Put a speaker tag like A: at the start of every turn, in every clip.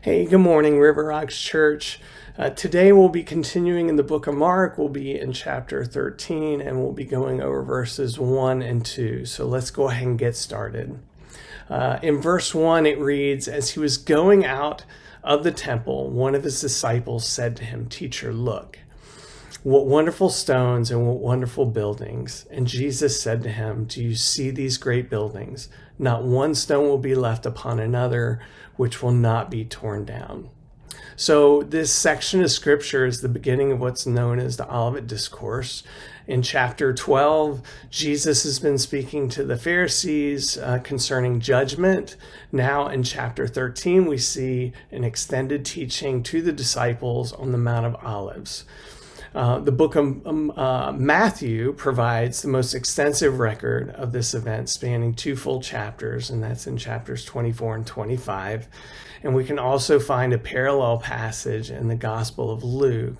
A: Hey, good morning, River Rocks Church. Today we'll be continuing in the book of Mark. We'll be in chapter 13 and we'll be going over verses 1 and 2. So let's go ahead and get started. In verse 1, it reads, "As he was going out of the temple, one of his disciples said to him, 'Teacher, look, what wonderful stones and what wonderful buildings.' And Jesus said to him, 'Do you see these great buildings? Not one stone will be left upon another, which will not be torn down.'" So this section of scripture is the beginning of what's known as the Olivet Discourse. In chapter 12, Jesus has been speaking to the Pharisees concerning judgment. Now in chapter 13, we see an extended teaching to the disciples on the Mount of Olives. The book of Matthew provides the most extensive record of this event, spanning 2 full chapters, and that's in chapters 24 and 25. And we can also find a parallel passage in the Gospel of Luke,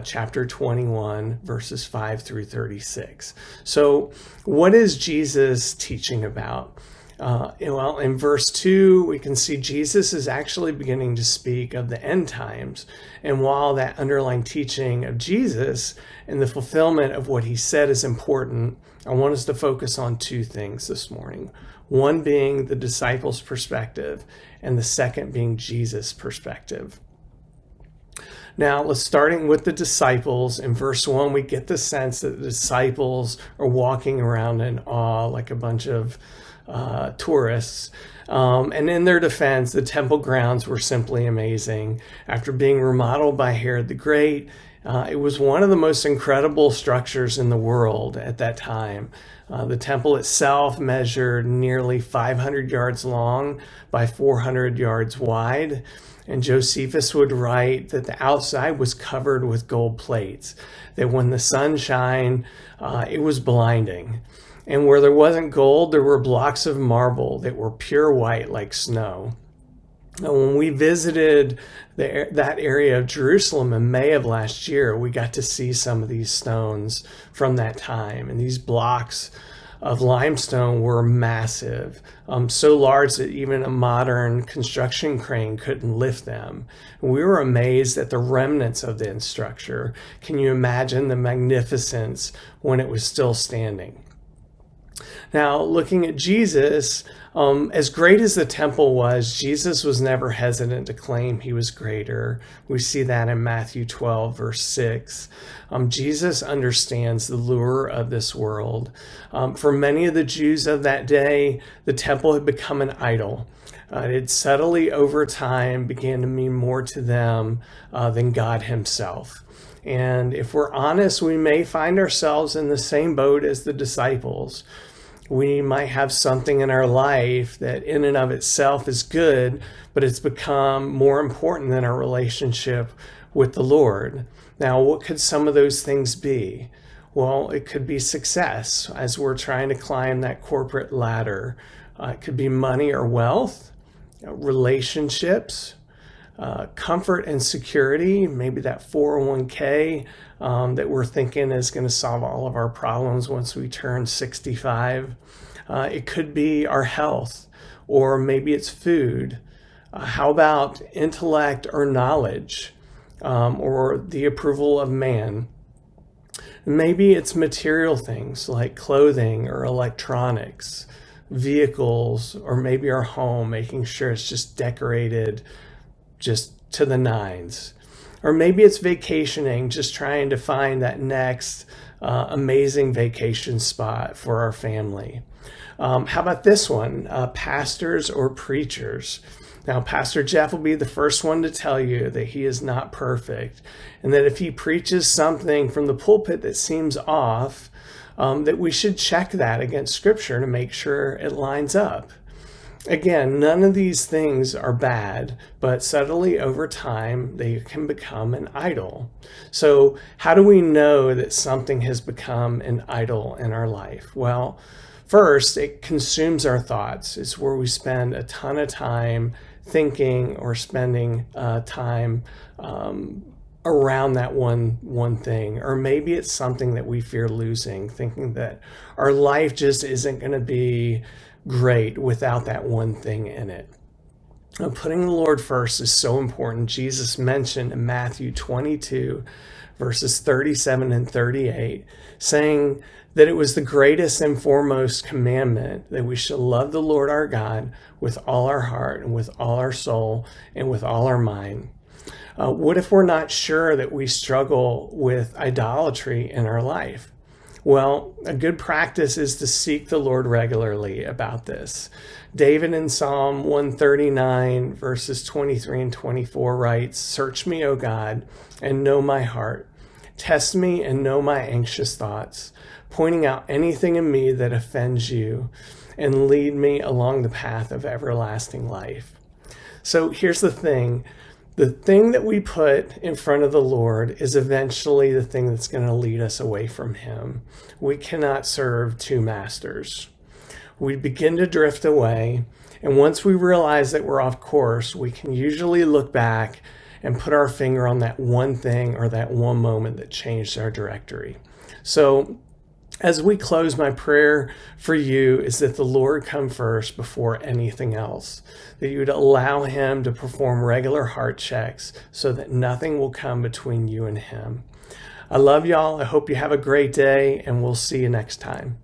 A: chapter 21, verses 5 through 36. So what is Jesus teaching about? Well, in verse 2, we can see Jesus is actually beginning to speak of the end times. And while that underlying teaching of Jesus and the fulfillment of what he said is important, I want us to focus on 2 things this morning. One being the disciples' perspective, and the second being Jesus' perspective. Now, let's starting with the disciples. In verse 1, we get the sense that the disciples are walking around in awe like a bunch of tourists. And in their defense, the temple grounds were simply amazing. After being remodeled by Herod the Great, it was one of the most incredible structures in the world at that time. The temple itself measured nearly 500 yards long by 400 yards wide. And Josephus would write that the outside was covered with gold plates, that when the sun shined, it was blinding. And where there wasn't gold, there were blocks of marble that were pure white like snow. And when we visited that area of Jerusalem in May of last year, we got to see some of these stones from that time. And these blocks of limestone were massive, so large that even a modern construction crane couldn't lift them. We were amazed at the remnants of the structure. Can you imagine the magnificence when it was still standing? Now, looking at Jesus, as great as the temple was, Jesus was never hesitant to claim he was greater. We see that in Matthew 12, verse 6. Jesus understands the lure of this world. For many of the Jews of that day, the temple had become an idol. It subtly, over time, began to mean more to them than God himself. And if we're honest, we may find ourselves in the same boat as the disciples. We might have something in our life that in and of itself is good, but it's become more important than our relationship with the Lord. Now, what could some of those things be? Well, it could be success as we're trying to climb that corporate ladder. It could be money or wealth, relationships, comfort and security, maybe that 401k that we're thinking is going to solve all of our problems once we turn 65. It could be our health, or maybe it's food. How about intellect or knowledge, or the approval of man? Maybe it's material things like clothing or electronics, vehicles, or maybe our home, making sure it's just decorated just to the nines. Or maybe it's vacationing, just trying to find that next amazing vacation spot for our family. How about this one? Pastors or preachers. Now, Pastor Jeff will be the first one to tell you that he is not perfect, and that if he preaches something from the pulpit that seems off, that we should check that against Scripture to make sure it lines up. Again, none of these things are bad, but subtly over time, they can become an idol. So how do we know that something has become an idol in our life? Well, first, it consumes our thoughts. It's where we spend a ton of time thinking or spending time around that one thing. Or maybe it's something that we fear losing, thinking that our life just isn't going to be great without that one thing in it. Putting the Lord first is so important. Jesus mentioned in Matthew 22, verses 37 and 38, saying that it was the greatest and foremost commandment that we should love the Lord our God with all our heart and with all our soul and with all our mind. What if we're not sure that we struggle with idolatry in our life? Well, a good practice is to seek the Lord regularly about this. David in Psalm 139, verses 23 and 24 writes, "Search me, O God, and know my heart. Test me and know my anxious thoughts, pointing out anything in me that offends you, and lead me along the path of everlasting life." So here's the thing. The thing that we put in front of the Lord is eventually the thing that's going to lead us away from Him. We cannot serve two masters. We begin to drift away, and once we realize that we're off course, we can usually look back and put our finger on that one thing or that one moment that changed our trajectory. So as we close, my prayer for you is that the Lord come first before anything else, that you would allow Him to perform regular heart checks so that nothing will come between you and Him. I love y'all. I hope you have a great day, and we'll see you next time.